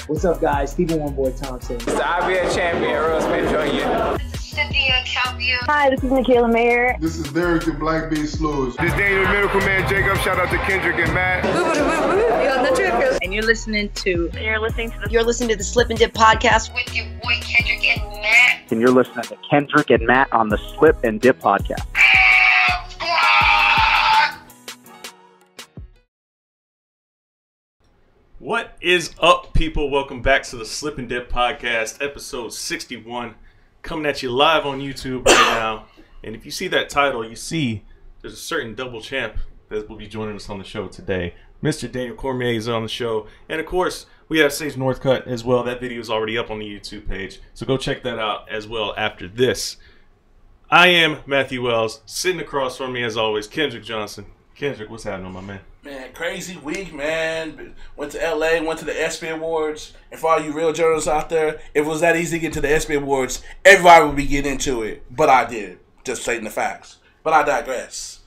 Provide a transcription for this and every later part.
What's up, guys? Stephen One Boy Thompson. It's the IBF champion, Earl Smith Jr. This is Cynthia Champion. Hi, this is Michaela Mayer. This is Derek the Black Beast Slows. This is Daniel Miracle Man Jacob. Shout out to Kendrick and Matt. And you're listening to the Slip and Dip podcast With your boy Kendrick and Matt. And you're listening to Kendrick and Matt on the Slip and Dip podcast. What is up, people? Welcome back to the Slip and Dip podcast, episode 61, coming at you live on YouTube right now. And if you see that title, you see there's a certain double champ that will be joining us on the show today. Mr. Daniel Cormier is on the show. And of course, we have Sage Northcutt as well. That video is already up on the YouTube page, so go check that out as well after this. I am Matthew Wells. Sitting across from me, as always, Kendrick Johnson. Kendrick, what's happening, my man? Man, crazy week, man. Went to LA, went to the ESPY Awards. And for all you real journalists out there, if it was that easy to get to the ESPY Awards, everybody would be getting into it. But I did. Just stating the facts. But I digress.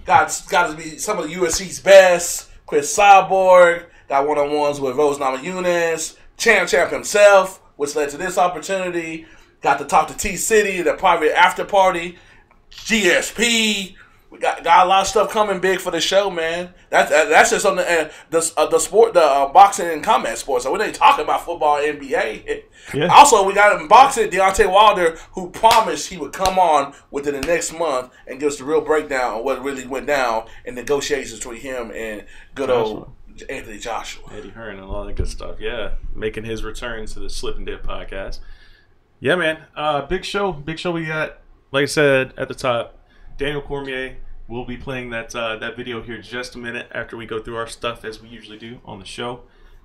Got to be some of the USC's best. Chris Cyborg. Got one-on-ones with Rose Namajunas. Champ himself, which led to this opportunity. Got to talk to T-City, the private after party. GSP. We got a lot of stuff coming big for the show, man. That's just on the sport, the boxing and combat sports. So we ain't talking about football, NBA. Yeah. Also, we got in boxing Deontay Wilder, who promised he would come on within the next month and give us the real breakdown of what really went down in negotiations between him and good old Anthony Joshua, Eddie Hearn, and a lot of good stuff. Yeah, making his return to the Slip and Dip podcast. Yeah, man. Big show we got. Like I said at the top, Daniel Cormier will be playing that video here in just a minute after we go through our stuff as we usually do on the show.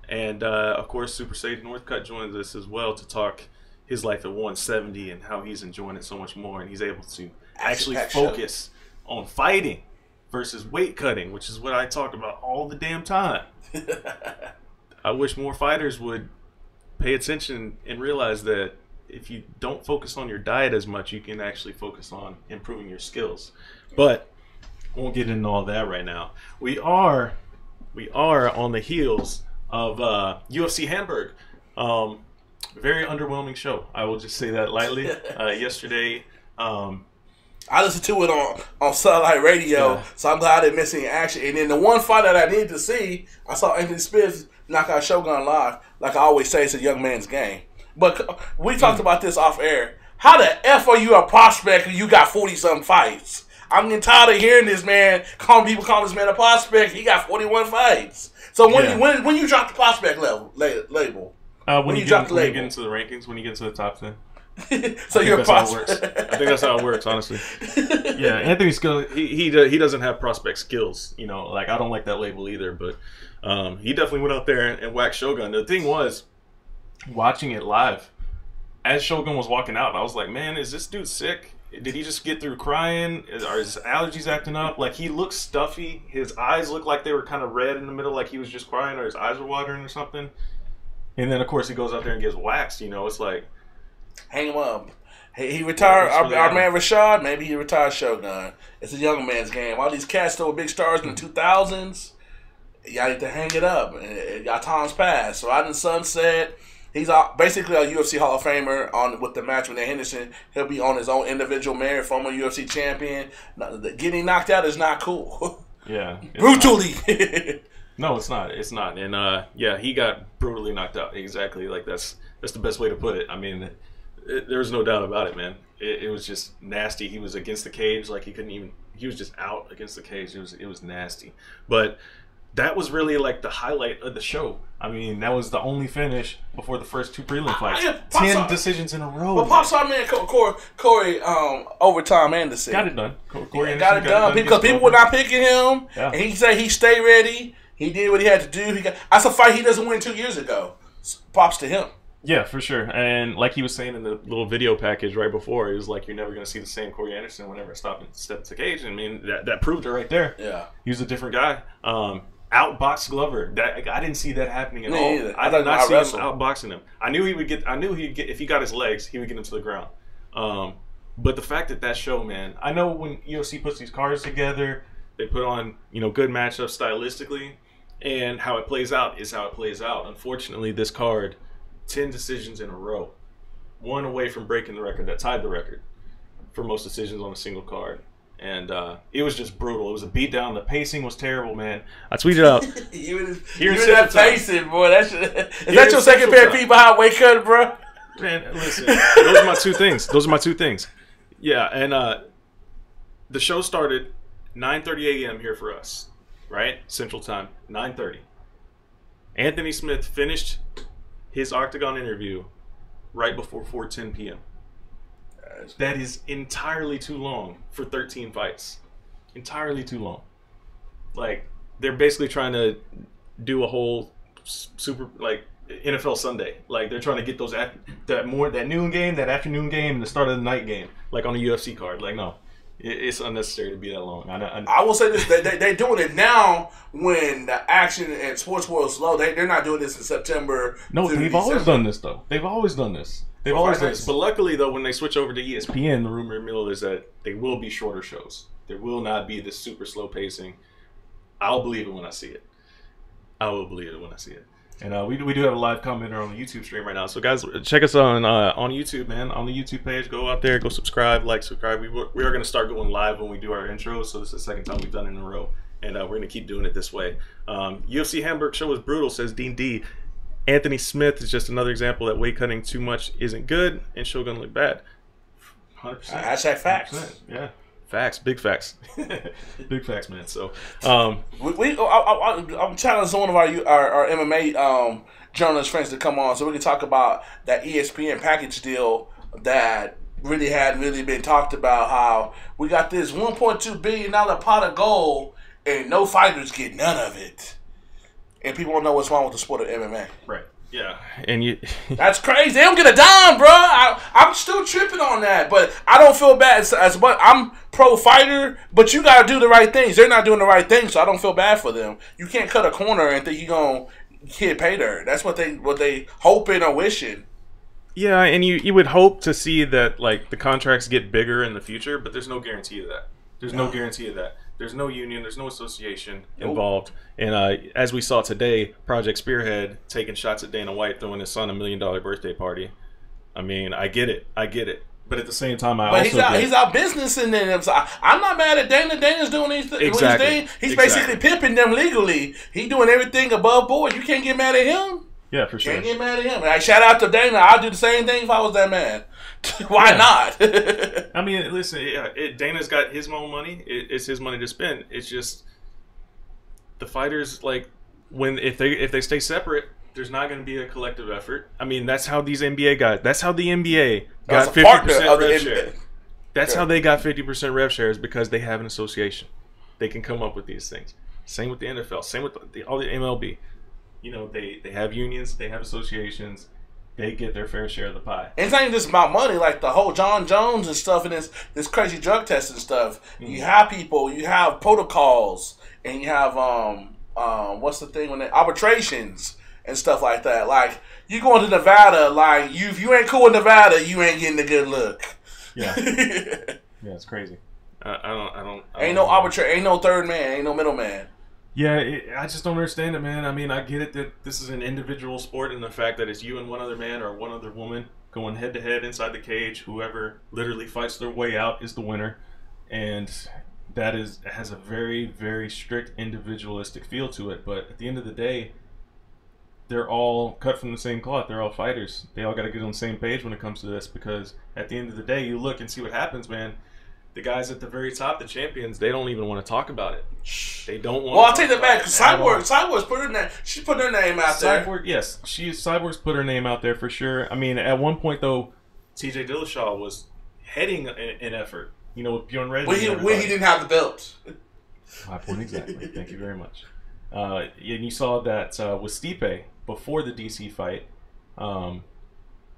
And, of course, Super Sage Northcutt joins us as well to talk his life at 170 and how he's enjoying it so much more. And he's able to actually focus on fighting versus weight cutting, which is what I talk about all the damn time. I wish more fighters would pay attention and realize that if you don't focus on your diet as much, you can actually focus on improving your skills. But we won't get into all that right now. We are on the heels of UFC Hamburg. Very underwhelming show. I will just say that lightly. Yesterday, I listened to it on satellite radio, so I'm glad I didn't miss any action. And then the one fight that I needed to see, I saw Anthony Smith knock out Shogun live. Like I always say, it's a young man's game. But we talked about this off air. How the F are you a prospect and you got 40-something fights? I'm getting tired of hearing this man, people call this man a prospect. He got 41 fights. So when you drop the prospect label? When you get into the rankings, when you get into the top 10. So you're a prospect. I think that's how it works, honestly. Yeah, Anthony skill. He doesn't have prospect skills. You know, like I don't like that label either. But he definitely went out there and whacked Shogun. The thing was, watching it live, as Shogun was walking out, I was like, man, is this dude sick? Did he just get through crying? Are his allergies acting up? Like, he looks stuffy. His eyes looked like they were kind of red in the middle, like he was just crying or his eyes were watering or something. And then, of course, he goes out there and gets waxed. You know, it's like, hang him up. He retired our man Rashad. Maybe he retired Shogun. It's a young man's game. All these cats still were big stars in the 2000s. Y'all need to hang it up. Y'all time's passed. So I done sunset. He's basically a UFC Hall of Famer with the match with Henderson. He'll be on his own individual merit, former UFC champion. Getting knocked out is not cool. Yeah. Brutally. No, it's not. It's not. And he got brutally knocked out. Exactly. Like that's the best way to put it. I mean, there's no doubt about it, man. It was just nasty. He was against the cage, like he was just out against the cage. It was nasty. But that was really like the highlight of the show. I mean, that was the only finish before the first two prelim fights. 10 decisions in a row. But Pops, I mean, Corey, overtime and decision. Got it done. Corey got it done because people were not picking him. Yeah. And he said he stayed ready. He did what he had to do. That's a fight he doesn't win 2 years ago. Props to him. Yeah, for sure. And like he was saying in the little video package right before, he was like, you're never going to see the same Corey Anderson whenever I step into the cage. I mean, that proved it right there. Yeah. He was a different guy. Outboxed Glover. I didn't see that happening at all. Either. I did not see him outboxing him. I knew he'd get if he got his legs, he would get him to the ground. But the fact that show, man, I know when UFC puts these cards together, they put on good matchups stylistically. And how it plays out is how it plays out. Unfortunately, this card, 10 decisions in a row. One away from breaking the record that tied the record for most decisions on a single card. And it was just brutal. It was a beatdown. The pacing was terrible, man. I tweeted out. Even that pacing, boy. Is that your second pair of people how weight cut, bro? Man, listen. Those are my two things. Yeah, and the show started 9:30 a.m. here for us, right? Central Time, 9:30. Anthony Smith finished his Octagon interview right before 4:10 p.m. That is entirely too long for 13 fights. Entirely too long. Like, they're basically trying to do a whole super, like, NFL Sunday. Like, they're trying to get those that noon game, that afternoon game, and the start of the night game, like on a UFC card. Like, no, it's unnecessary to be that long. I will say this: they're doing it now when the action and sports world is slow. They're not doing this in September. No, they've always done this though. They've always done this. They've always done this. But luckily, though, when they switch over to ESPN, the rumor mill is that they will be shorter shows. There will not be this super slow pacing. I'll believe it when I see it. I will believe it when I see it. And we do have a live commenter on the YouTube stream right now. So, guys, check us on YouTube, man. On the YouTube page, go out there, go subscribe, subscribe. We are going to start going live when we do our intros. So this is the second time we've done it in a row. And we're going to keep doing it this way. UFC Hamburg show is brutal, says Dean D. Anthony Smith is just another example that weight cutting too much isn't good and Shogun look bad. 100%. Hashtag facts. 100%. Yeah. Facts. Big facts. Big facts, man. So, I'm challenging one of our MMA journalist friends to come on so we can talk about that ESPN package deal that hadn't really been talked about. How we got this $1.2 billion pot of gold and no fighters get none of it. And people don't know what's wrong with the sport of MMA. Right. Yeah. And that's crazy. They don't get a dime, bro. I'm still tripping on that. But I don't feel bad as much. I'm pro fighter, but you got to do the right things. They're not doing the right things, so I don't feel bad for them. You can't cut a corner and think you're going to get paid there. That's what they hoping or wishing. Yeah, and you would hope to see that, like, the contracts get bigger in the future, but there's no guarantee of that. There's no guarantee of that. There's no union. There's no association involved. And as we saw today, Project Spearhead taking shots at Dana White, throwing his son $1 million birthday party. I mean, I get it. But at the same time, he's out businessing them. So I'm not mad at Dana. Dana's doing these things. Exactly. He's basically pimping them legally. He's doing everything above board. You can't get mad at him. Yeah, for sure. Can't get mad at him. Like, shout out to Dana. I'd do the same thing if I was that man. Why not? I mean, listen, Dana's got his own money. It's his money to spend. It's just the fighters, like, if they stay separate, there's not going to be a collective effort. I mean, that's how these NBA guys. That's how the NBA got 50% rev share. That's how they got 50% rev shares, because they have an association. They can come up with these things. Same with the NFL. Same with all the MLB. You know, they have unions. They have associations. They get their fair share of the pie. And it's not even just about money, like the whole John Jones and stuff and this crazy drug testing stuff. Mm-hmm. You have people, you have protocols, and you have what's the thing when arbitrations and stuff like that. Like, you going to Nevada, like if you ain't cool in Nevada, you ain't getting a good look. Yeah. Yeah, it's crazy. Ain't no arbitrator, ain't no third man, ain't no middle man. Yeah, I just don't understand it, man. I mean, I get it that this is an individual sport, and the fact that it's you and one other man or one other woman going head-to-head inside the cage. Whoever literally fights their way out is the winner. And that has a very, very strict individualistic feel to it. But at the end of the day, they're all cut from the same cloth. They're all fighters. They all got to get on the same page when it comes to this, because at the end of the day, you look and see what happens, man. The guys at the very top, the champions, they don't even want to talk about it. They don't want. Well, I'll take that back. Cyborg's put her name. She put her name out there. Cyborg's put her name out there for sure. I mean, at one point though, T.J. Dillashaw was heading an effort. You know, with Bjorn Red. When he didn't have the belt. My point exactly. Thank you very much. And you saw that with Stipe before the DC fight. Yeah,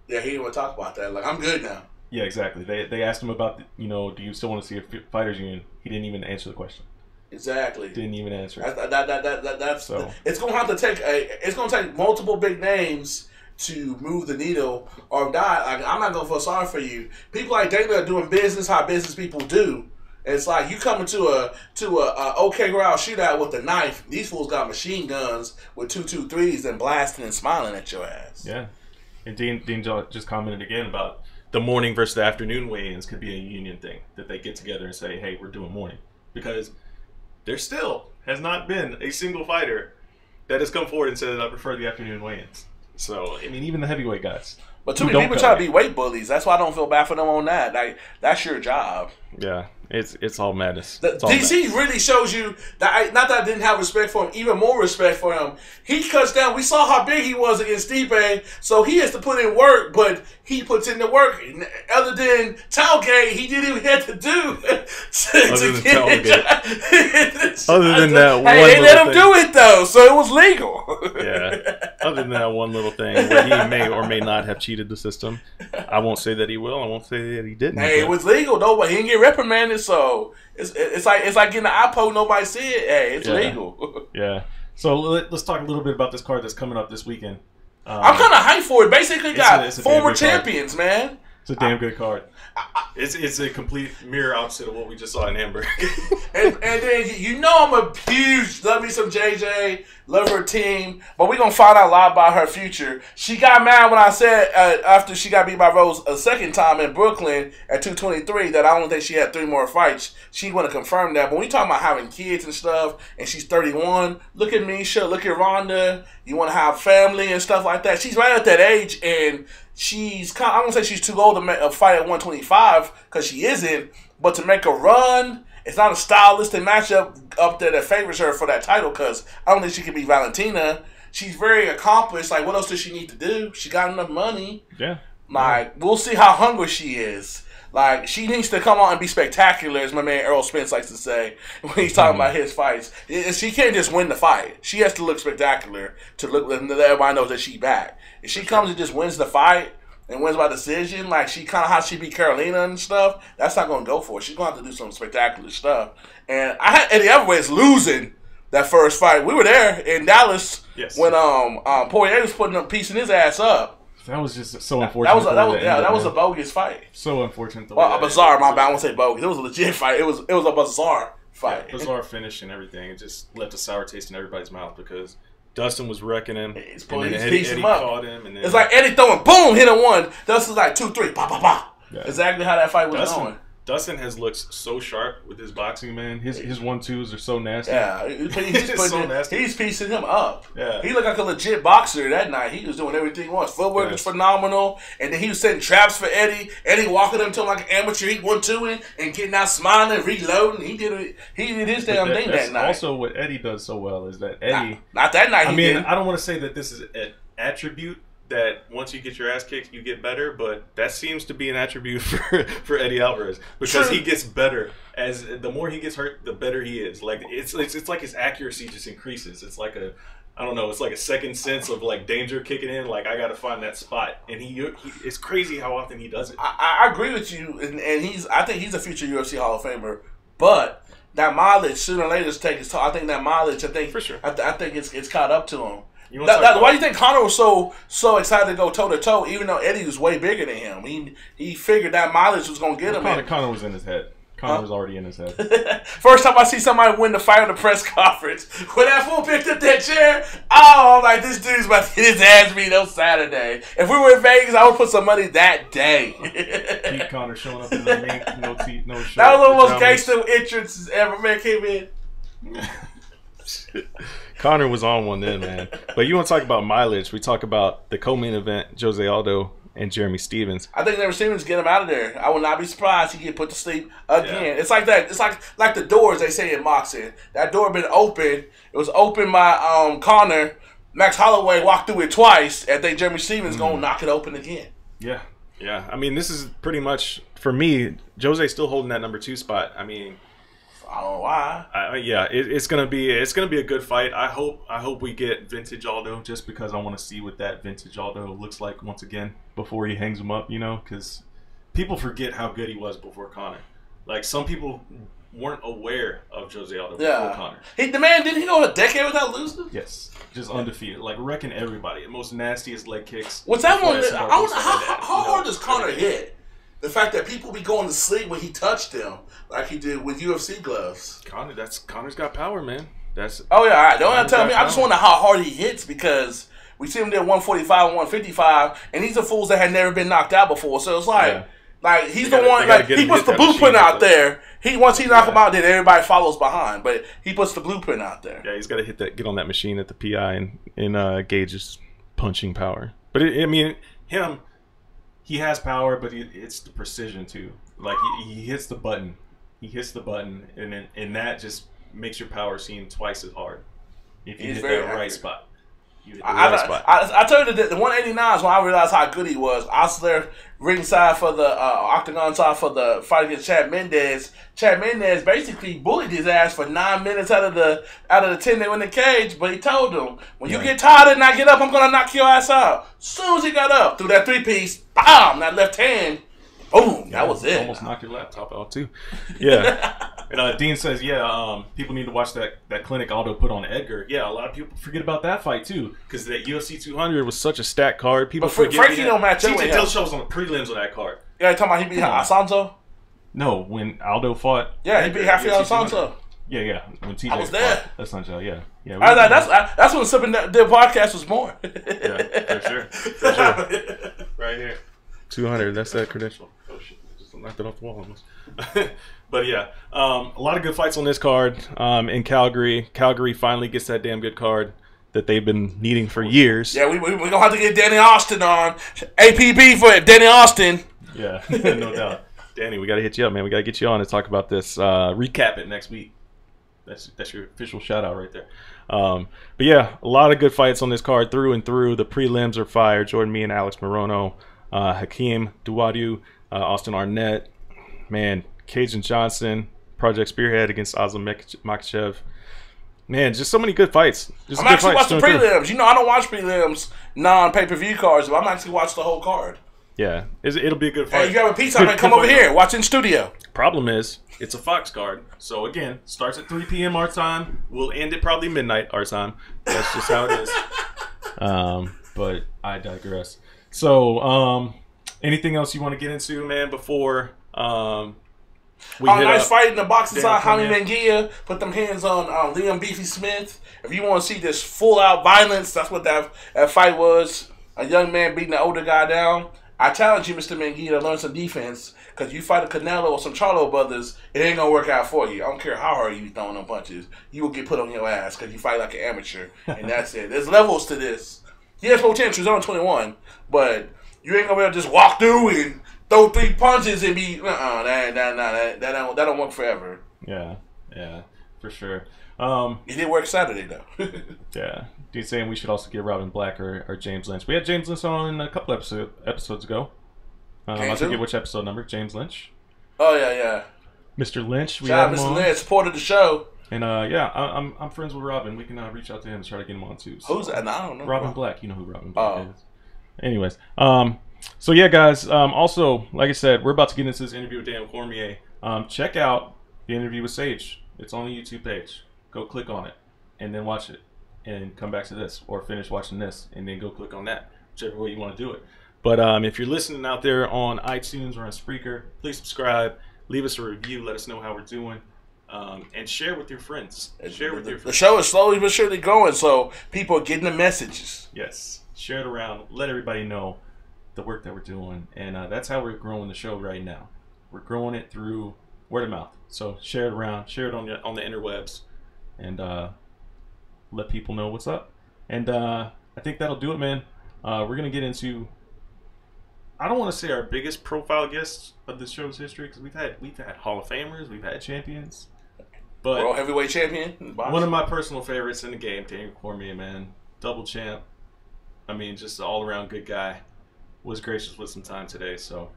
he didn't want to talk about that. Like, I'm good now. Yeah, exactly. They asked him about, do you still want to see a fighters union? He didn't even answer the question. Exactly. Didn't even answer. That's so. It's gonna have to take it's gonna take multiple big names to move the needle, or not. Like, I'm not gonna feel sorry for you. People like Dana are doing business how business people do, It's like you coming to a OK Corral shootout with a knife. These fools got machine guns with 223s and blasting and smiling at your ass. Yeah, and Dean just commented again about the morning versus the afternoon weigh-ins could be a union thing, that they get together and say, hey, we're doing morning. Because there still has not been a single fighter that has come forward and said, I prefer the afternoon weigh-ins. So, I mean, even the heavyweight guys. But too many people try to be weight bullies. That's why I don't feel bad for them on that. Like, that's your job. Yeah, it's all madness. DC really shows you that. Not that I didn't have respect for him, even more respect for him. He cuts down. We saw how big he was against Stipe, so he has to put in work. But he puts in the work. Other than Tailgate, he didn't even have to do. Other than that, hey, they let him do it though, so it was legal. Yeah. Other than that one little thing where he may or may not have cheated the system, I won't say that he will. I won't say that he didn't. Hey, it was legal though, but he didn't get reprimanded, so it's like getting an eye poke. Nobody see it. Hey, it's legal. Yeah. So let's talk a little bit about this card that's coming up this weekend. I'm kind of hyped for it. Basically, got former champions, man. It's a damn good card. It's a complete mirror opposite of what we just saw in Hamburg. and then you know I'm a huge love me some JJ, love her team, but we're gonna find out a lot about her future. She got mad when I said after she got beat by Rose a second time in Brooklyn at 223 that I don't think she had 3 more fights. She want to confirm that. But when you talking about having kids and stuff, and she's 31, look at Misha, look at Rhonda. You want to have family and stuff like that. She's right at that age, and she's kind of, I won't say she's too old to fight at 125 because she isn't, but to make a run, it's not a stylistic matchup up there that favors her for that title because I don't think she can beat Valentina. She's very accomplished. Like, what else does she need to do? She got enough money. Yeah. Like, we'll see how hungry she is. Like, she needs to come on and be spectacular, as my man Earl Spence likes to say when he's talking about his fights. She can't just win the fight. She has to look spectacular to let everybody know that she's back. If she comes and just wins the fight and wins by decision, like she kind of how she beat Carolina and stuff, that's not going to go for her. She's going to have to do some spectacular stuff. And I had Eddie Alvarez losing that first fight. We were there in Dallas when Poirier was piecing his ass up. That was just so unfortunate. That was a bogus fight. So unfortunate. A bizarre. My bad. I won't say bogus. It was a legit fight. It was a bizarre fight. Yeah, bizarre finish and everything. It just left a sour taste in everybody's mouth because Dustin was wrecking him. He's Eddie caught him. And then, it's like Eddie throwing boom, hit him one. Dustin's like 2-3, pop, pop, pop. Yeah. Exactly how that fight was going. Dustin has looked so sharp with his boxing, man. His 1-2s are so nasty. Yeah, he's piecing him up. Yeah, he looked like a legit boxer that night. He was doing everything he wants. Footwork was phenomenal, and then he was setting traps for Eddie. Eddie walking him to him like an amateur. He 1-2ing and getting out smiling, reloading. He did his damn thing that night. Also, what Eddie does so well is that Eddie. Not that night. I don't want to say that this is an attribute that once you get your ass kicked, you get better, but that seems to be an attribute for Eddie Alvarez because he gets better as the more he gets hurt, the better he is. Like it's like his accuracy just increases. It's like it's like a second sense of like danger kicking in. Like I got to find that spot, and it's crazy how often he does it. I agree with you, and I think he's a future UFC Hall of Famer, but that mileage sooner or later is taking its toll. I think that mileage, for sure. I think it's caught up to him. Why do you think Conor was so excited to go toe to toe, even though Eddie was way bigger than him? He figured that mileage was gonna get him. Conor was in his head. Conor was already in his head. First time I see somebody win the fight on the press conference, when that fool picked up that chair, I'm like, this dude's about to get his ass beat on Saturday. If we were in Vegas, I would put some money that day. Keep Conor showing up in the ring, no teeth, no shirt. That was one of the most gangster entrances ever. Man came in. Conor was on one then, man. But you want to talk about mileage? We talk about the co-main event, Jose Aldo and Jeremy Stephens. I think Jeremy Stephens get him out of there. I would not be surprised he get put to sleep again. Yeah. It's like that. It's like the doors they say in boxing. That door been open. It was opened by Conor. Max Holloway walked through it twice. I think Jeremy Stephens gonna knock it open again. Yeah. I mean, this is pretty much for me. Jose's still holding that number 2 spot. I mean, I don't know why. It's gonna be a good fight. I hope we get vintage Aldo just because I want to see what that vintage Aldo looks like once again before he hangs him up. Because people forget how good he was before Conor. Like some people weren't aware of Jose Aldo before Conor. Didn't he go a decade without losing? Yes, just undefeated, like wrecking everybody. The most nastiest leg kicks. What's that one? How hard does Conor hit? The fact that people be going to sleep when he touched them, like he did with UFC gloves. Connor's got power, man. Oh yeah, all right. Don't tell me. I just wonder how hard he hits because we see him there 145 and 155, and these are fools that had never been knocked out before. So it's like he's the one. Like he puts the blueprint out there. Once he knock him out, then everybody follows behind. But he puts the blueprint out there. Yeah, he's got to get on that machine at the PI and gauge his punching power. But he has power, but it's the precision too. Like he hits the button, and that just makes your power seem twice as hard if you hit that right spot. I told you that the 189 is when I realized how good he was. I was there ringside for the octagon side for the fight against Chad Mendez. Chad Mendez basically bullied his ass for 9 minutes out of the 10 they were in the cage. But he told him, when you get tired and not get up, I'm gonna knock your ass out. As soon as he got up, threw that 3-piece, bam, that left hand, boom, that was it. Almost knocked your laptop out too. Yeah. And Dean says, people need to watch that clinic Aldo put on Edgar. Yeah, a lot of people forget about that fight too, because that UFC 200 was such a stacked card. People forget. Frankie don't match up with him. TJ Dillashaw was on the prelims of that card. Yeah, you talking about he beat Alfonso? No, when Aldo fought. Yeah, he beat Rafael Alfonso. Yeah. When TJ I was there. That's not Joe. Yeah. That's when Sipping the podcast was born. Yeah, for sure. Right here. 200. That's that credential. Oh shit! Just knocked it off the wall almost. But yeah, a lot of good fights on this card in Calgary. Calgary finally gets that damn good card that they've been needing for years. Yeah, we're going to have to get Danny Austin on. APB for Danny Austin. Yeah, no doubt. Danny, we got to hit you up, man. We got to get you on to talk about this. Recap it next week. That's your official shout-out right there. But yeah, a lot of good fights on this card through and through. The prelims are fire. Jordan Mee and Alex Morono. Hakeem Duwadu, Austin Arnett. Man, Cajun Johnson, Project Spearhead against Aslam Makhachev. Man, just so many good fights. I'm actually watching the prelims. You know, I don't watch prelims non-pay-per-view cards, but I'm actually watching the whole card. Yeah, it'll be a good fight. Hey, you got a pizza, man. Come over here. Watch in studio. Problem is, it's a Fox card. So, again, starts at 3 p.m. our time. We'll end at probably midnight our time. That's just how it is. But I digress. So, anything else you want to get into, man, before... nice fight in the boxing side. Jaime Munguia put them hands on Liam Beefy Smith. If you want to see this full-out violence, that's what that fight was. A young man beating an older guy down. I challenge you, Mr. Munguia, to learn some defense, because you fight a Canelo or some Charlo brothers, it ain't going to work out for you. I don't care how hard you be throwing them punches. You will get put on your ass because you fight like an amateur, and that's it. There's levels to this. He has potential. He's on 21, but you ain't going to be able to just walk through and throw 3 punches and be that don't work forever. Yeah, for sure. It did work Saturday though. Yeah, dude, saying we should also get Robin Black or James Lynch. We had James Lynch on a couple episodes ago. I forget which episode number. James Lynch. Oh yeah. Mr. Lynch. Shout out Mr. Lynch, supported the show. And I'm friends with Robin. We can reach out to him and try to get him on too. So, who's that? I don't know. Robin Black. You know who Robin Black is. Anyways, so yeah, guys. Also, like I said, we're about to get into this interview with Daniel Cormier. Check out the interview with Sage. It's on the YouTube page. Go click on it, and then watch it, and come back to this, or finish watching this, and then go click on that, whichever way you want to do it. But if you're listening out there on iTunes or on Spreaker, please subscribe, leave us a review, let us know how we're doing, and share with your friends. The show is slowly but surely growing, so people are getting the messages. Yes, share it around, let everybody know the work that we're doing, and that's how we're growing the show right now. We're growing it through word of mouth. So share it around, share it on the interwebs, and let people know what's up. And I think that'll do it, man. We're gonna get into, I don't want to say our biggest profile guests of this show's history, because we've had Hall of Famers, we've had champions, but world heavyweight champion, one of my personal favorites in the game, Daniel Cormier, man, double champ. I mean, just an all around good guy. Was gracious with some time today, so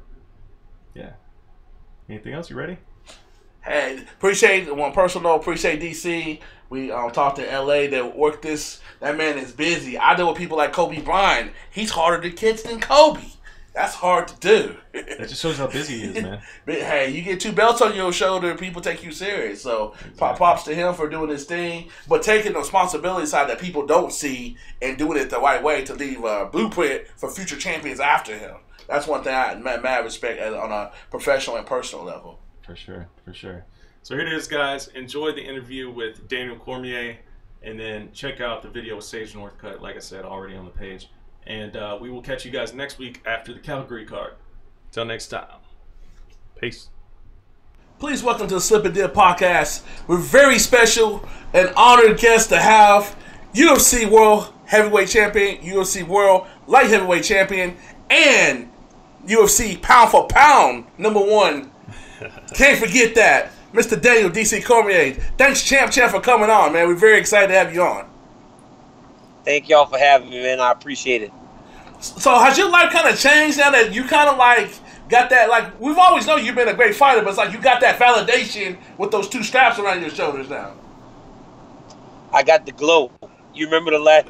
yeah. Anything else? You ready? Hey, appreciate DC. We talked to LA that worked this. That man is busy. I deal with people like Kobe Bryant. He's harder to catch than Kobe. That's hard to do. That just shows how busy he is, man. But hey, you get 2 belts on your shoulder and people take you serious. So props to him for doing his thing, but taking the responsibility side that people don't see and doing it the right way to leave a blueprint for future champions after him. that's one thing I mad respect on a professional and personal level. For sure. So here it is, guys. Enjoy the interview with Daniel Cormier, and then check out the video with Sage Northcutt, like I said, already on the page. And we will catch you guys next week after the Calgary card. Till next time. Peace. Please welcome to the Slip and Dip podcast. We're very special and honored guest to have UFC World Heavyweight Champion, UFC World Light Heavyweight Champion, and UFC Pound for Pound #1. Can't forget that, Mr. Daniel DC Cormier. Thanks, Champ, for coming on, man. We're very excited to have you on. Thank y'all for having me, man. I appreciate it. So has your life kind of changed now that you kind of like got that, like, we've always known you've been a great fighter, but it's like you got that validation with those 2 straps around your shoulders now? I got the glow. You remember the last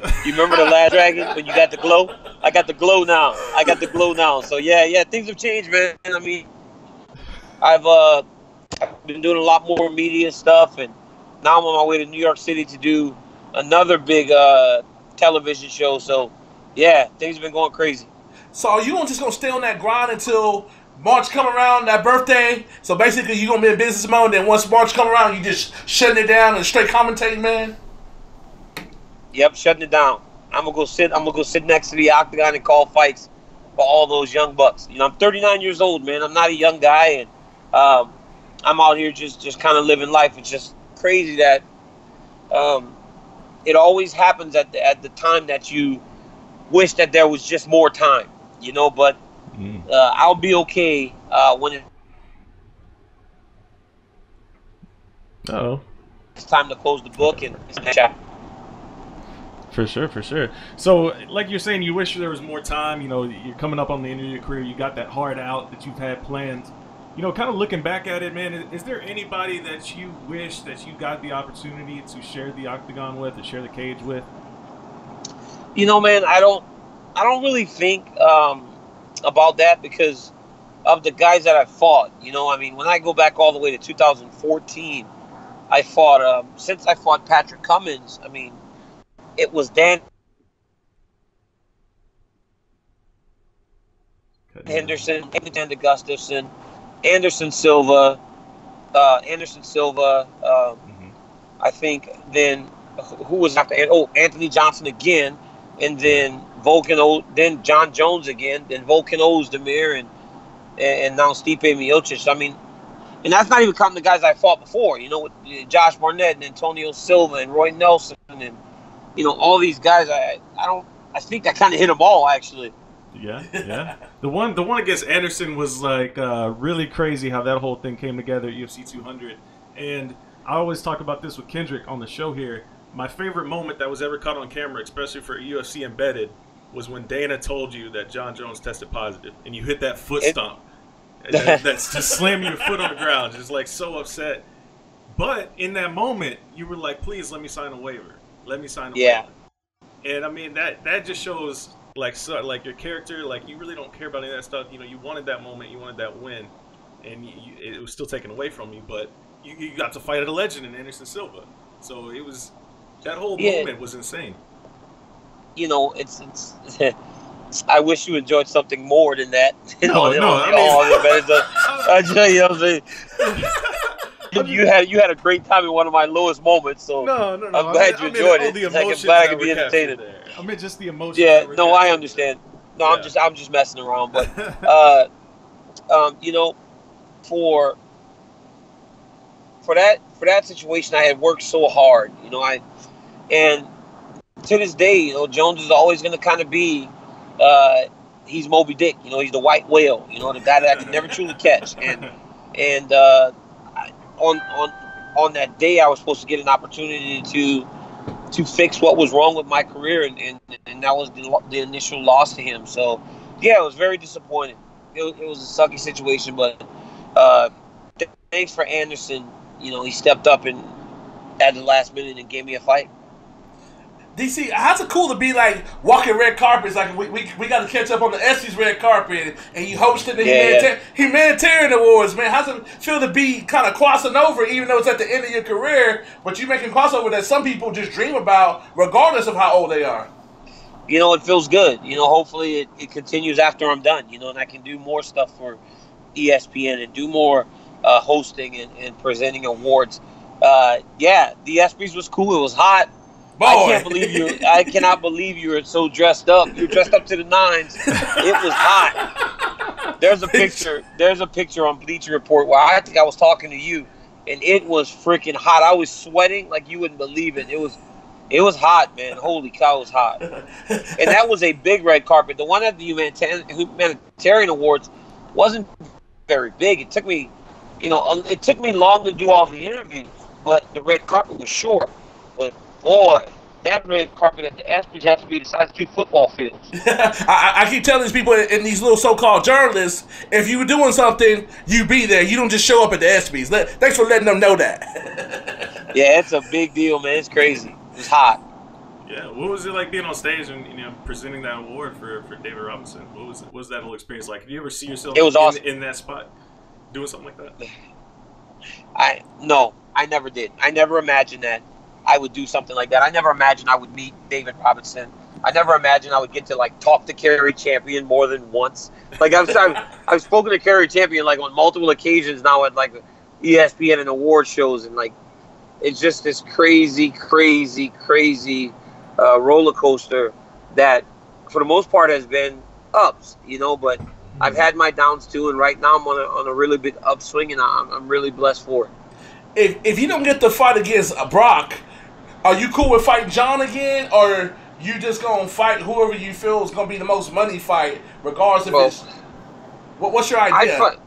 Dragon when you got the glow? I got the glow now. So yeah, things have changed, man. I mean, I've been doing a lot more media stuff, and now I'm on my way to New York City to do another big television show. So yeah, things have been going crazy. So are you just gonna stay on that grind until March come around, that birthday? So basically you're gonna be in business mode, and once March come around, you just shutting it down and straight commentating, man? Yep, shutting it down. I'm gonna go sit next to the octagon and call fights for all those young bucks. You know, I'm 39 years old, man. I'm not a young guy, and I'm out here just kind of living life. It's just crazy that it always happens at the time that you wish that there was just more time, you know. But I'll be okay when it's time to close the book and chat. For sure. So, like you're saying, you wish there was more time. You know, you're coming up on the end of your career. You got that hard out that you've had planned. You know, kind of looking back at it, man, is there anybody that you wish that you got the opportunity to share the octagon with, or share the cage with? You know, man, I don't really think about that because of the guys that I fought. You know, I mean, when I go back all the way to 2014, I fought since I fought Patrick Cummins. I mean, it was Dan Henderson, Alexander Gustafsson, Anderson Silva. I think then who was after? Oh, Anthony Johnson again, and then then John Jones again, then Volkan Ozdemir, and now Stipe Miocic. I mean, and that's not even counting the guys I fought before. You know, with Josh Barnett and Antonio Silva and Roy Nelson and, you know, all these guys. I think I kind of hit them all, actually. Yeah. The one against Anderson was like really crazy how that whole thing came together at UFC 200. And I always talk about this with Kendrick on the show here. My favorite moment that was ever caught on camera, especially for UFC Embedded, was when Dana told you that John Jones tested positive, and you hit that foot stomp. That's just slamming your foot on the ground, just like so upset. But in that moment, you were like, please let me sign a waiver. Let me sign a waiver. And I mean, that just shows like your character, like you really don't care about any of that stuff. You know, you wanted that moment, you wanted that win, and it was still taken away from you, but you got to fight a legend in Anderson Silva. So it was, that whole moment was insane. You know, it's I wish you enjoyed something more than that. You know what I'm saying? You had a great time in one of my lowest moments, so no. I'm glad you enjoyed it. I'm glad I could be entertaining. I mean, just the emotions. Yeah, no, I understand. No, yeah. I'm just messing around, but you know, for that situation, I had worked so hard. You know, and to this day, you know, Jones is always going to kind of be. He's Moby Dick. You know, he's the white whale. You know, the guy that I could never truly catch. And on that day, I was supposed to get an opportunity to fix what was wrong with my career, and that was the initial loss to him. So, yeah, it was very disappointing. It was a sucky situation, but thanks for Anderson. You know, he stepped up and at the last minute and gave me a fight. DC, how's it cool to be like walking red carpets? Like we got to catch up on the Essie's red carpet, and you hosted the humanitarian awards, man. How's it feel to be kind of crossing over, even though it's at the end of your career, but you making crossover that some people just dream about, regardless of how old they are? you know, it feels good. You know, hopefully it continues after I'm done, you know, and I can do more stuff for ESPN and do more hosting and presenting awards. Yeah, the ESPYs was cool. It was hot. Boy. I cannot believe you were so dressed up. You were dressed up to the nines. It was hot. There's a picture on Bleacher Report where I think I was talking to you, and it was freaking hot. I was sweating like you wouldn't believe it. It was hot, man. Holy cow, it was hot. And that was a big red carpet. The one at the Humanitarian Awards wasn't very big. It took me, you know, it took me long to do all the interviews, but the red carpet was short. But boy, that red carpet at the ESPYs has to be the size of 2 football fields. I keep telling these people in these little so-called journalists, if you were doing something, you be there. You don't just show up at the ESPYs. Thanks for letting them know that. Yeah, it's a big deal, man. It's crazy. It was hot. Yeah, what was it like being on stage and presenting that award for David Robinson? What was that whole experience like? Did you ever see yourself awesome. in that spot doing something like that? No, I never did. I never imagined that I would do something like that. I never imagined I would meet David Robinson. I never imagined I would get to like talk to Kerry Champion more than once. Like I've spoken to Kerry Champion like on multiple occasions now at like ESPN and award shows, and like it's just this crazy roller coaster that for the most part has been ups, you know, but I've had my downs too, and right now I'm on a really big upswing, and I'm really blessed for it. If you don't get the fight against Brock, are you cool with fighting John again, or you just gonna fight whoever you feel is gonna be the most money fight, regardless if it's what's your idea?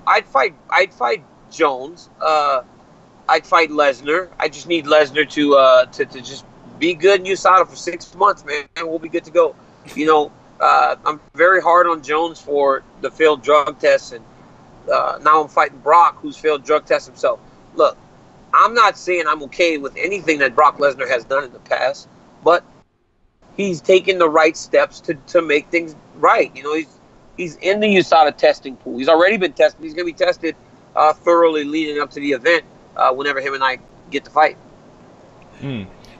I'd fight Jones. I'd fight Lesnar. I just need Lesnar to just be good in USADA for 6 months, man. We'll be good to go. You know, I'm very hard on Jones for the failed drug tests, and now I'm fighting Brock, who's failed drug tests himself. Look, I'm not saying I'm okay with anything that Brock Lesnar has done in the past, but he's taken the right steps to make things right. You know, he's in the USADA testing pool. He's already been tested. He's going to be tested thoroughly leading up to the event whenever him and I get to fight.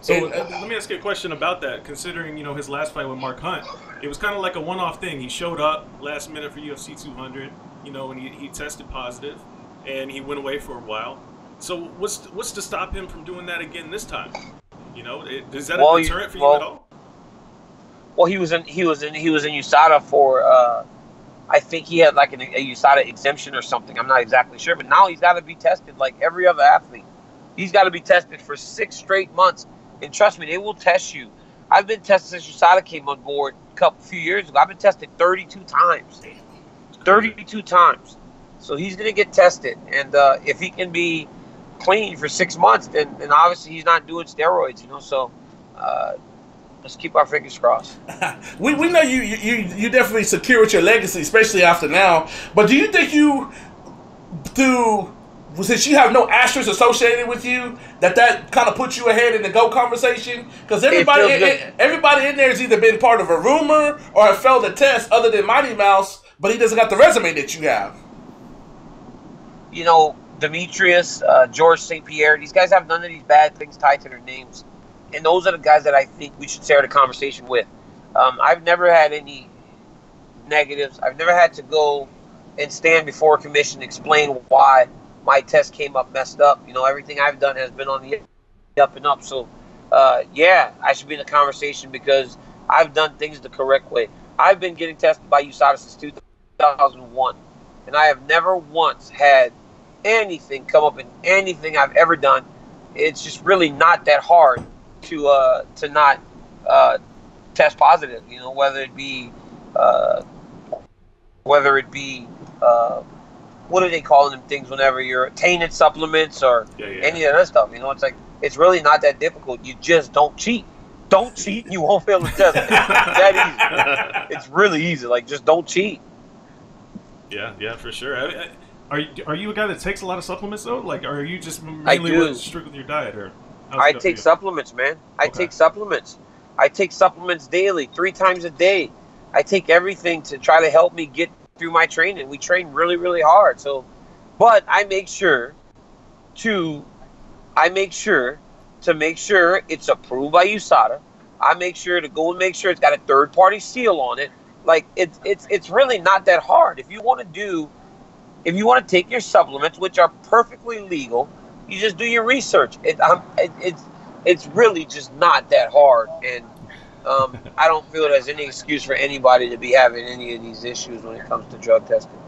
So let me ask you a question about that. Considering, you know, his last fight with Mark Hunt, it was kind of like a one-off thing. He showed up last minute for UFC 200, you know, and he tested positive, and he went away for a while. So what's to stop him from doing that again this time? You know, is that a deterrent for you at all? Well, he was in USADA for I think he had like a USADA exemption or something. I'm not exactly sure, but now he's got to be tested like every other athlete. He's got to be tested for 6 straight months. And trust me, they will test you. I've been tested since USADA came on board a few years ago. I've been tested 32 times. 32 times. So he's going to get tested. And if he can be clean for 6 months, then obviously he's not doing steroids, you know. So let's keep our fingers crossed. we know you definitely secured your legacy, especially after now. But do you think since you have no asterisks associated with you, that kind of puts you ahead in the GOAT conversation? Because everybody in there has either been part of a rumor or have failed a test other than Mighty Mouse, but he doesn't got the resume that you have. You know, Demetrius, George St. Pierre, these guys have none of these bad things tied to their names. And those are the guys that I think we should share the conversation with. I've never had any negatives. I've never had to go and stand before a commission and explain why my test came up messed up. You know, everything I've done has been on the up and up. So, yeah, I should be in the conversation because I've done things the correct way. I've been getting tested by USADA since 2001, and I have never once had anything come up in anything I've ever done. It's just really not that hard to not test positive. You know, whether it be what are they calling them things whenever you're tainted supplements or any of that stuff? You know, it's like, it's really not that difficult. You just don't cheat. Don't cheat and you won't fail the test. It's that easy. It's really easy. Like, just don't cheat. Yeah, for sure. Are you a guy that takes a lot of supplements though? Like, are you just mainly strict with your diet, or? I take supplements, man. I take supplements. I take supplements daily, 3 times a day. I take everything to try to help me get through my training. We train really, really hard. So, but I make sure to make sure it's approved by USADA. I make sure to go and make sure it's got a third-party seal on it. Like it's really not that hard. If you want to take your supplements, which are perfectly legal, you just do your research. It's really just not that hard, and I don't feel there's any excuse for anybody to be having any of these issues when it comes to drug testing.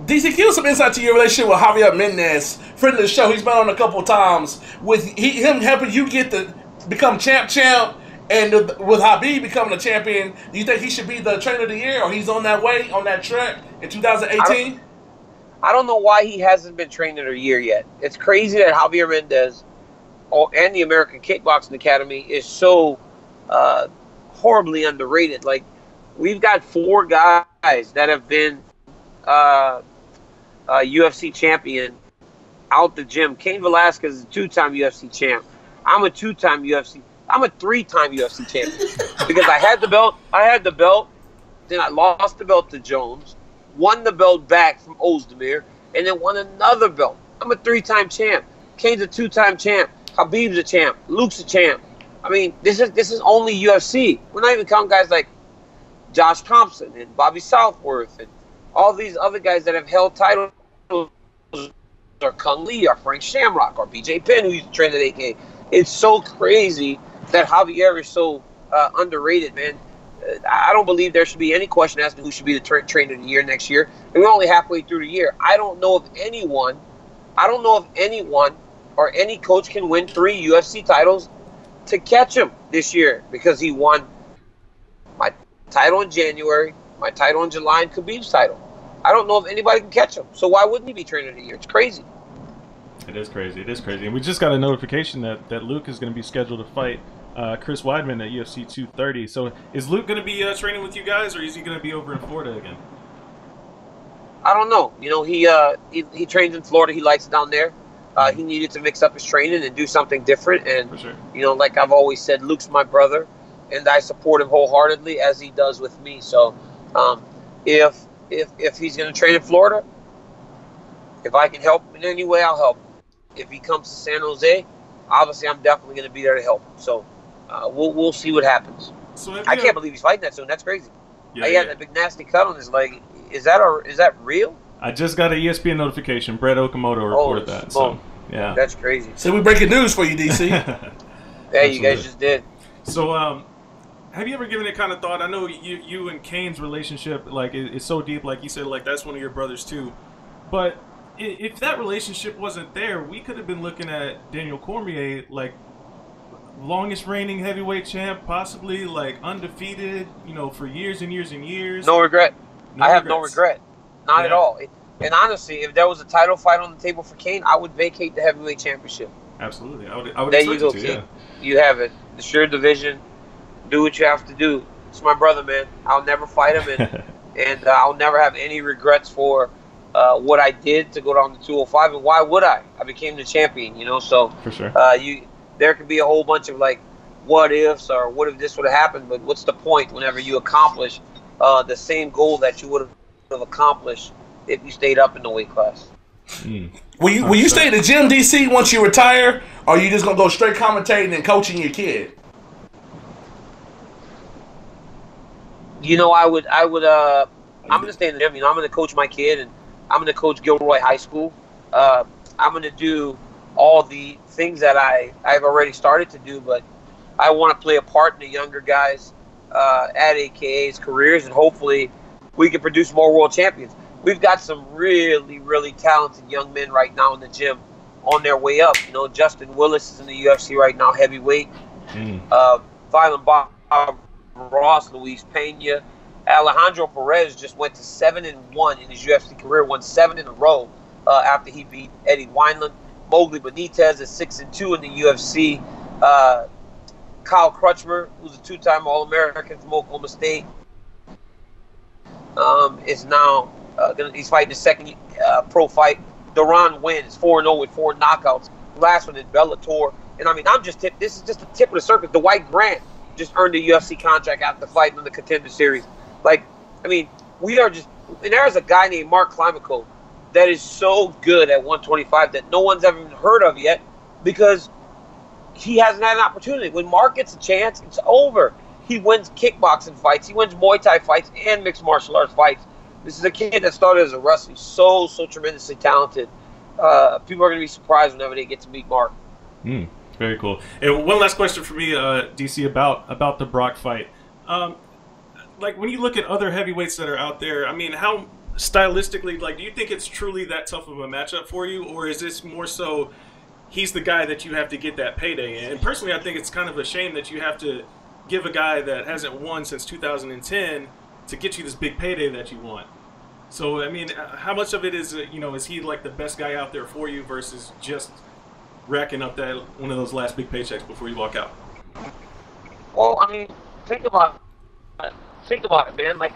DC, give us some insight to your relationship with Javier Mendez, friend of the show. He's been on a couple times. With him helping you get to become champ, and with Habib becoming a champion, do you think he should be the trainer of the year, or he's on that way, on that track in 2018? I don't know why he hasn't been trainer of the year yet. It's crazy that Javier Mendez and the American Kickboxing Academy is so horribly underrated. Like, we've got 4 guys that have been UFC champion out the gym. Cain Velasquez is a 2-time UFC champ. I'm a 2-time UFC. I'm a 3-time UFC champion because I had the belt, then I lost the belt to Jones, won the belt back from Ozdemir, and then won another belt. I'm a 3-time champ. Cain's a 2-time champ. Habib's a champ. Luke's a champ. I mean, this is only UFC. We're not even counting guys like Josh Thompson and Bobby Southworth and all these other guys that have held titles, or Kung Lee, or Frank Shamrock, or BJ Penn, who used to train at AK. It's so crazy that Javier is so underrated, man. I don't believe there should be any question as to who should be the trainer of the year next year. And we're only halfway through the year. I don't know if anyone or any coach can win 3 UFC titles to catch him this year, because he won my title in January, my title in July, and Khabib's title. I don't know if anybody can catch him. So why wouldn't he be trainer of the year? It's crazy. It is crazy. It is crazy. And we just got a notification that Luke is going to be scheduled to fight Chris Weidman at UFC 230. So is Luke going to be training with you guys, or is he going to be over in Florida again? I don't know. You know, he trains in Florida. He likes it down there. He needed to mix up his training and do something different. And, For sure. You know, like I've always said, Luke's my brother, and I support him wholeheartedly as he does with me. So if he's going to train in Florida, if I can help in any way, I'll help. If he comes to San Jose, obviously I'm definitely going to be there to help him. So we'll see what happens. So I can't believe he's fighting that soon. That's crazy. Yeah, He had that big nasty cut on his leg. Is that real? I just got an ESPN notification. Brett Okamoto reported that. So yeah, that's crazy. So we breaking news for you, DC. Yeah, you guys just did. So have you ever given it kind of thought? I know you and Cain's relationship, like, is so deep. Like you said, like that's one of your brothers too. But if that relationship wasn't there, we could have been looking at Daniel Cormier like longest reigning heavyweight champ, possibly like undefeated, you know, for years and years and years. No regret. I have no regrets. regret. Not at all. And honestly, if there was a title fight on the table for Cain, I would vacate the heavyweight championship. Absolutely. I would There expect you go, it to, Cain. yeah. You have it. It's your division. Do what you have to do. It's my brother, man. I'll never fight him, and I'll never have any regrets for what I did to go down to 205. And why would I? I became the champion, you know. So For sure. There could be a whole bunch of like what ifs or what if this would have happened, but what's the point whenever you accomplish the same goal that you would have accomplished if you stayed up in the weight class? Will you stay at the gym, DC, once you retire, or are you just gonna go straight commentating and coaching your kid? You know, I'm gonna stay in the gym. You know, I'm gonna coach my kid, and I'm gonna coach Gilroy High School. I'm gonna do all the things that I've already started to do, but I want to play a part in the younger guys at AKA's careers, and hopefully we can produce more world champions. We've got some really, really talented young men right now in the gym on their way up. You know, Justin Willis is in the UFC right now, heavyweight. Violent Bob Ross, Luis Pena. Alejandro Perez just went to 7-1 in his UFC career, won 7 in a row after he beat Eddie Wineland. Mowgli Benitez is 6-2 in the UFC. Kyle Crutchmer, who's a 2-time All-American from Oklahoma State, is now he's fighting his second pro fight. Deron Wynn is 4-0 with 4 knockouts. Last one in Bellator. And I mean, this is just the tip of the surface. Dwight Grant just earned a UFC contract after fighting in the Contender Series. Like, I mean, we are just, and there's a guy named Mark Climaco that is so good at 125 that no one's ever even heard of yet, because he hasn't had an opportunity. When Mark gets a chance, it's over. He wins kickboxing fights. He wins Muay Thai fights and mixed martial arts fights. This is a kid that started as a wrestler. He's so tremendously talented. People are going to be surprised whenever they get to meet Mark. Very cool. And one last question for me, DC, about the Brock fight. Like, when you look at other heavyweights that are out there, I mean, how stylistically, like, do you think it's truly that tough of a matchup for you, or is this more so he's the guy that you have to get that payday? And personally, I think it's kind of a shame that you have to give a guy that hasn't won since 2010 to get you this big payday that you want. So, I mean, how much of it is, is he like the best guy out there for you versus just racking up that one of those last big paychecks before you walk out? Well, I mean, think about it, man. Like,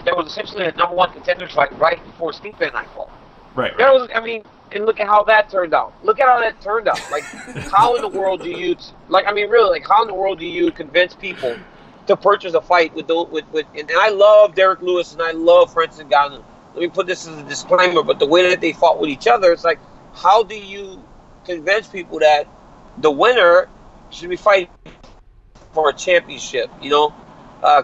there was essentially a #1 contenders fight right before Stipe and I fought. Right. There was, I mean, and look at how that turned out. Like, how in the world do you, how in the world do you convince people to purchase a fight with and I love Derek Lewis and I love Francis Ngannou. Let me put this as a disclaimer, but the way that they fought with each other, it's like, how do you convince people that the winner should be fighting for a championship?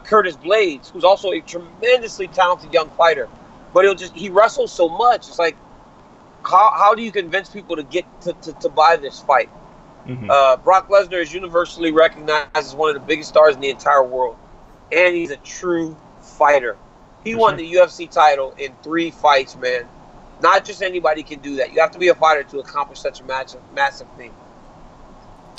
Curtis Blades, who's also a tremendously talented young fighter, but he wrestles so much. It's like, how do you convince people to get to buy this fight? Brock Lesnar is universally recognized as one of the biggest stars in the entire world, and he's a true fighter. He won the UFC title in 3 fights, man. Not just anybody can do that. You have to be a fighter to accomplish such a massive thing.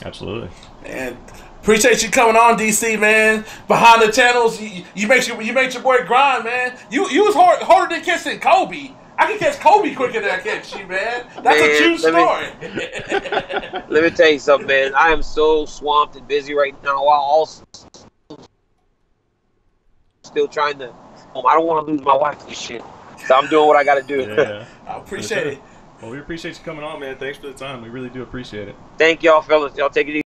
Absolutely. And appreciate you coming on, DC, man. Behind the channels, you make your boy grind, man. You was harder than catching Kobe. I can catch Kobe quicker than I catch you, man. That's a true story. Let me tell you something, man. I am so swamped and busy right now while also still trying to. I don't want to lose my wife to this shit. So I'm doing what I got to do. Yeah. I appreciate it. Well, we appreciate you coming on, man. Thanks for the time. We really do appreciate it. Thank y'all, fellas. Y'all take it easy.